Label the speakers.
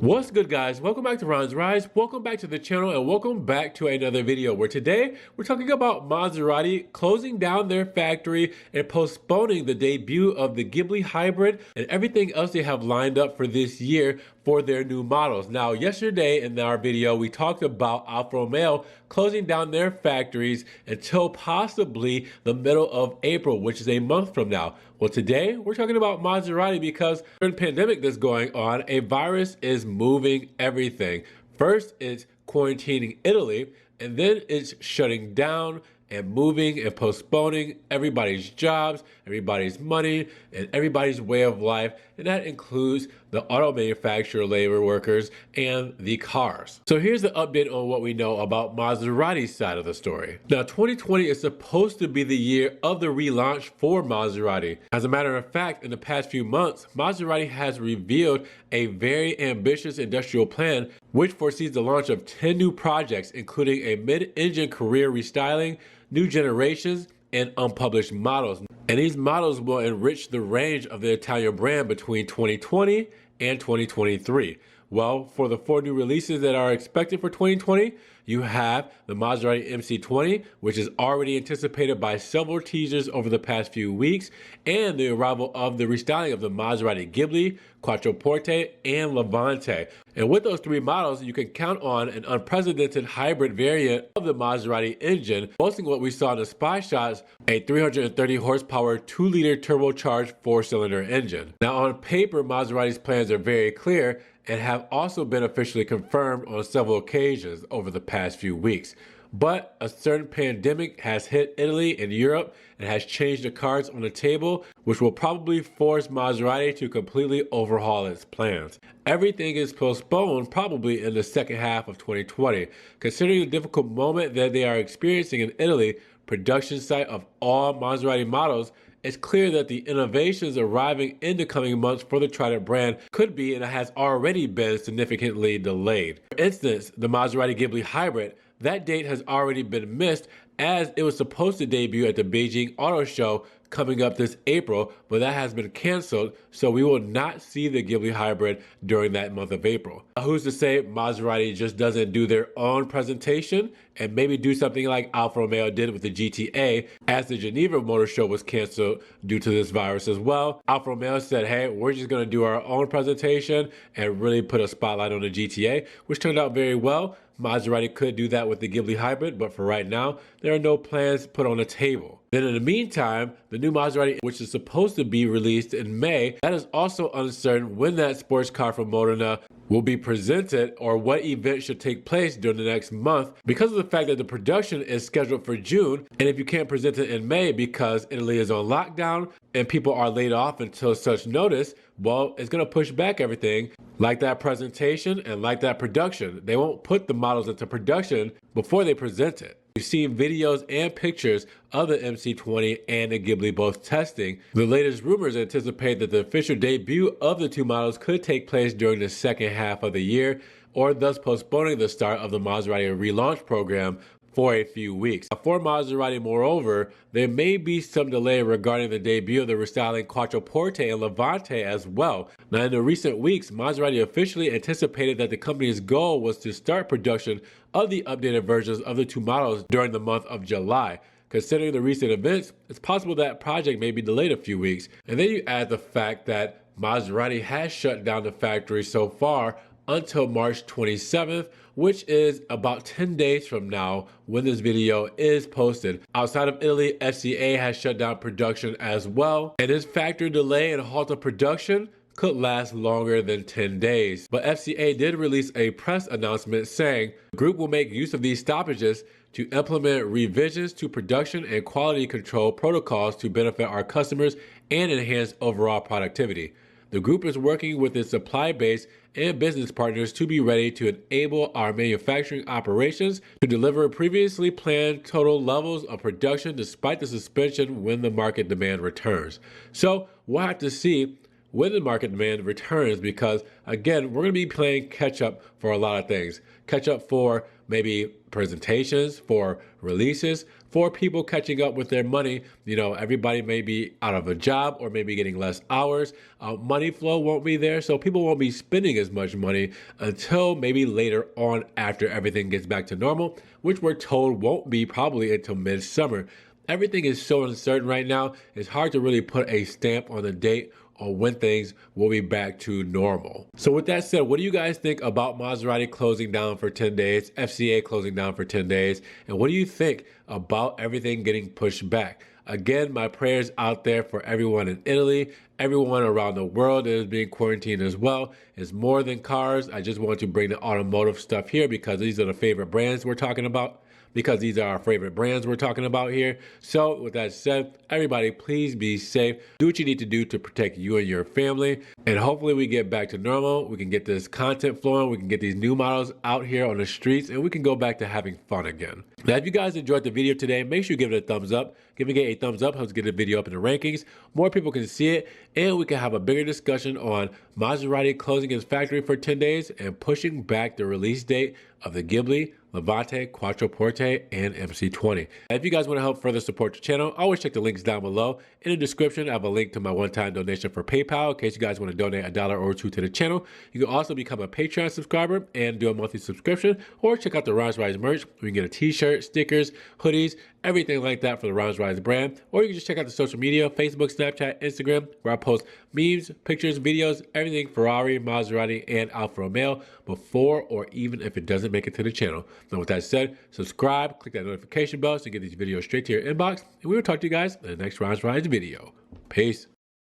Speaker 1: What's good, guys? Welcome back to Ron's Rise. Welcome back to the channel and welcome back to another video where today we're talking about Maserati closing down their factory and postponing the debut of the Ghibli hybrid and everything else they have lined up for this year for their new models. Now, yesterday in our video, we talked about Alfa Romeo closing down their factories until possibly the middle of April, which is a month from now. Well, today we're talking about Maserati because during the pandemic that's going on, a virus is moving everything. First, it's quarantining Italy, and then it's shutting down and moving and postponing everybody's jobs, everybody's money, and everybody's way of life. And that includes the auto manufacturer labor workers and the cars. So here's the update on what we know about Maserati's side of the story. Now, 2020 is supposed to be the year of the relaunch for Maserati. As a matter of fact, in the past few months, Maserati has revealed a very ambitious industrial plan which foresees the launch of 10 new projects, including a mid-engine career restyling, new generations, and unpublished models. And these models will enrich the range of the Italian brand between 2020 and 2023. Well, for the 4 new releases that are expected for 2020, you have the Maserati MC20, which is already anticipated by several teasers over the past few weeks, and the arrival of the restyling of the Maserati Ghibli, Quattroporte, and Levante. And with those 3 models, you can count on an unprecedented hybrid variant of the Maserati engine, boasting what we saw in the spy shots, a 330 horsepower 2-liter turbocharged 4-cylinder engine. Now, on paper, Maserati's plans are very clear and have also been officially confirmed on several occasions over the past few weeks. But a certain pandemic has hit Italy and Europe and has changed the cards on the table, which will probably force Maserati to completely overhaul its plans. Everything is postponed probably in the second half of 2020. Considering the difficult moment that they are experiencing in Italy, production site of all Maserati models, it's clear that the innovations arriving in the coming months for the Trident brand could be and has already been significantly delayed. For instance, the Maserati Ghibli hybrid, that date has already been missed as it was supposed to debut at the Beijing Auto Show coming up this April, but that has been canceled, so we will not see the Ghibli hybrid during that month of April. Who's to say Maserati just doesn't do their own presentation and maybe do something like Alfa Romeo did with the GTA, as the Geneva Motor Show was canceled due to this virus as well. Alfa Romeo said, hey, we're just going to do our own presentation and really put a spotlight on the GTA, which turned out very well. Maserati could do that with the Ghibli hybrid, but for right now, there are no plans put on the table. Then in the meantime, the new Maserati, which is supposed to be released in May, that is also uncertain when that sports car from Modena will be presented or what event should take place during the next month because of the fact that the production is scheduled for June. And if you can't present it in May because Italy is on lockdown and people are laid off until such notice, well, it's going to push back everything like that presentation and like that production. They won't put the models into production before they present it. We've seen videos and pictures of the MC20 and the Ghibli both testing. The latest rumors anticipate that the official debut of the 2 models could take place during the second half of the year, or thus postponing the start of the Maserati relaunch program for a few weeks. For Maserati, moreover, there may be some delay regarding the debut of the restyling Quattroporte and Levante as well. Now, in the recent weeks, Maserati officially anticipated that the company's goal was to start production of the updated versions of the 2 models during the month of July. Considering the recent events, it's possible that project may be delayed a few weeks. And then you add the fact that Maserati has shut down the factory so far until March 27th, which is about 10 days from now when this video is posted. Outside of Italy, FCA has shut down production as well, and this factory delay and halt of production could last longer than 10 days. But FCA did release a press announcement saying the group will make use of these stoppages to implement revisions to production and quality control protocols to benefit our customers and enhance overall productivity. The group is working with its supply base and business partners to be ready to enable our manufacturing operations to deliver previously planned total levels of production despite the suspension when the market demand returns. So we'll have to see when the market demand returns because, again, we're going to be playing catch up for a lot of things. Catch up for maybe presentations, for releases, for people catching up with their money. You know, everybody may be out of a job or maybe getting less hours. Money flow won't be there, so people won't be spending as much money until maybe later on after everything gets back to normal, which we're told won't be probably until midsummer. Everything is so uncertain right now, it's hard to really put a stamp on the date on when things will be back to normal. So with that said, what do you guys think about Maserati closing down for 10 days, FCA closing down for 10 days, and what do you think about everything getting pushed back? Again, my prayers out there for everyone in Italy, everyone around the world that is being quarantined as well. It's more than cars. I just want to bring the automotive stuff here because these are the favorite brands we're talking about. Because these are our favorite brands we're talking about here. So with that said, everybody please be safe. Do what you need to do to protect you and your family. And hopefully we get back to normal. We can get this content flowing. We can get these new models out here on the streets and we can go back to having fun again. Now, if you guys enjoyed the video today, make sure you give it a thumbs up. Giving it a thumbs up helps get the video up in the rankings. More people can see it and we can have a bigger discussion on Maserati closing its factory for 10 days and pushing back the release date of the Ghibli, Levante, Quattroporte, and MC20. If you guys want to help further support the channel, always check the links down below. In the description, I have a link to my one-time donation for PayPal in case you guys want to donate $1 or $2 to the channel. You can also become a Patreon subscriber and do a monthly subscription, or check out the Rise merch. We can get a t-shirt, stickers, hoodies, everything like that for the Rise brand. Or you can just check out the social media, Facebook, Snapchat, Instagram, where I post memes, pictures, videos, everything Ferrari, Maserati, and Alfa Romeo before or even if it doesn't make it to the channel. Now with that said, subscribe, click that notification bell so you get these videos straight to your inbox, and we will talk to you guys in the next Rise video. Peace.